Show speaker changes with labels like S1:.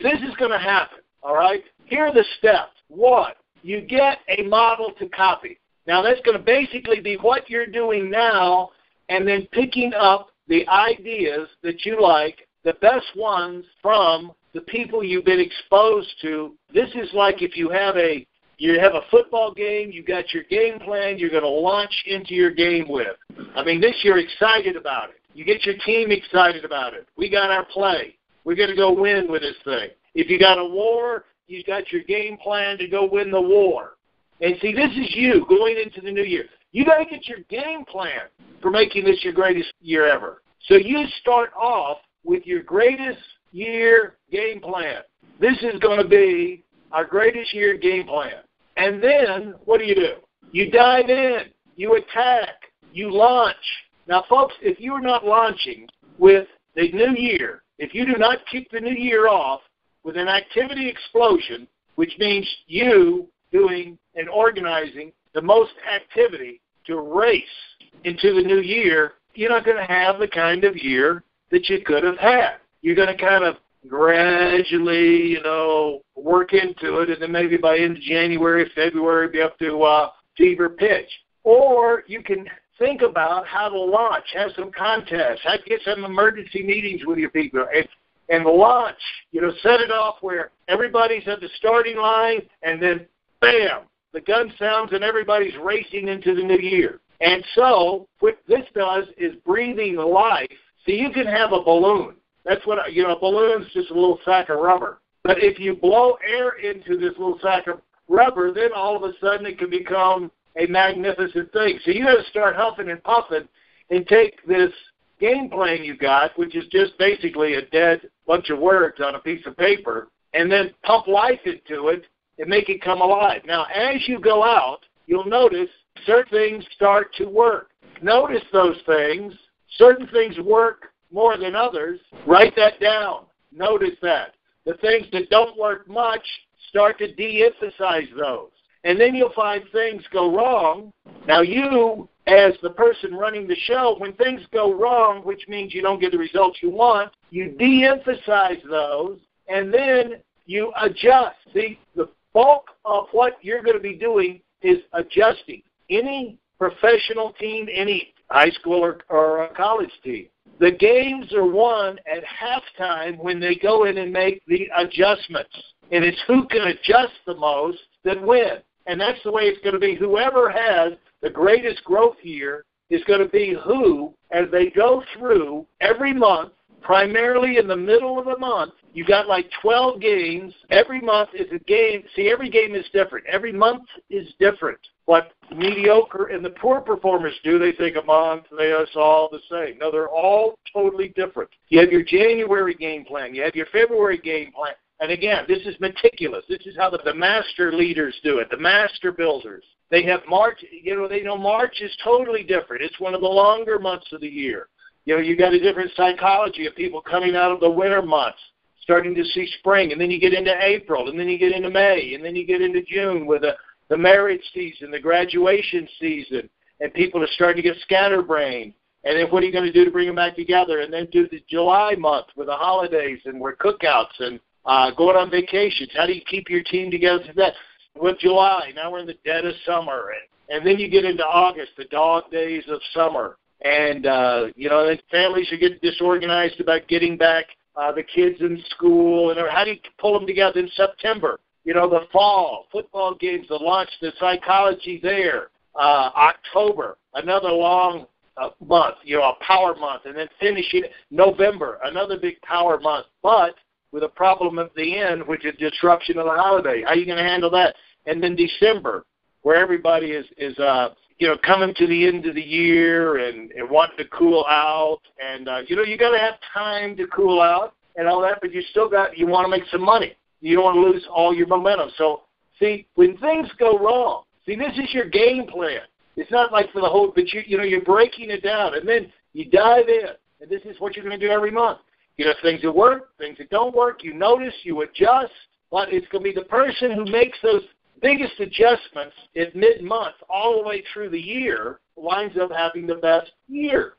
S1: if this is going to happen, all right, here are the steps. 1, you get a model to copy. Now, that's going to basically be what you're doing now and then picking up the ideas that you like, the best ones from the people you've been exposed to. This is like if you have a football game, you got your game plan you're going to launch into your game with. I mean, this you're excited about it. You get your team excited about it. We got our play. We're going to go win with this thing. If you got a war, you got your game plan to go win the war. And see, this is you going into the new year. You got to get your game plan for making this your greatest year ever. So you start off with your greatest year game plan. This is going to be our greatest year game plan. And then what do? You dive in. You attack. You launch. Now, folks, if you are not launching with the new year, if you do not kick the new year off with an activity explosion, which means you doing and organizing the most activity to race into the new year, you're not going to have the kind of year that you could have had. You're going to kind of gradually, work into it, and then maybe by end of January, February, be up to fever pitch. Or you can think about how to launch, have some contests, how to get some emergency meetings with your people, and launch, set it off where everybody's at the starting line, and then, bam, the gun sounds and everybody's racing into the new year. And so what this does is breathing life. So you can have a balloon. That's what, a balloon's just a little sack of rubber. But if you blow air into this little sack of rubber, then all of a sudden it can become a magnificent thing. So you got to start huffing and puffing and take this game plan you got, which is just basically a dead bunch of words on a piece of paper, and then pump life into it and make it come alive. Now, as you go out, you'll notice certain things start to work. Notice those things. Certain things work more than others. Write that down. Notice that. The things that don't work much, start to de-emphasize those. And then you'll find things go wrong. Now you, as the person running the show, when things go wrong, which means you don't get the results you want, you de-emphasize those, and then you adjust. See, the bulk of what you're going to be doing is adjusting. Any professional team, any high school or a college team, the games are won at halftime when they go in and make the adjustments. And it's who can adjust the most that win. And that's the way it's going to be. Whoever has the greatest growth year is going to be who, as they go through every month, primarily in the middle of the month, you got like 12 games. Every month is a game. See, every game is different. Every month is different. What mediocre and the poor performers do, they think a month, it's all the same. No, they're all totally different. You have your January game plan. You have your February game plan. And again, this is meticulous. This is how the master leaders do it, the master builders. They have March. They know March is totally different. It's one of the longer months of the year. You got a different psychology of people coming out of the winter months, starting to see spring, and then you get into April, and then you get into May, and then you get into June with the marriage season, the graduation season, and people are starting to get scatterbrained. And then what are you going to do to bring them back together? And then do the July month with the holidays and where cookouts and going on vacations. How do you keep your team together for that? With July, now we're in the dead of summer. And then you get into August, the dog days of summer. And, then families are getting disorganized about getting back the kids in school. And how do you pull them together in September? The fall, football games, the launch, the psychology there. October, another long month, a power month. And then finishing November, another big power month. But with a problem at the end, which is disruption of the holiday. How are you going to handle that? And then December, where everybody is coming to the end of the year and wanting to cool out. And, you got to have time to cool out and all that, but you want to make some money. You don't want to lose all your momentum. So, see, when things go wrong, this is your game plan. It's not like for the whole, but you're breaking it down. And then you dive in, and this is what you're going to do every month. Things that work, things that don't work, you notice, you adjust, but it's going to be the person who makes those biggest adjustments at mid-month all the way through the year winds up having the best year.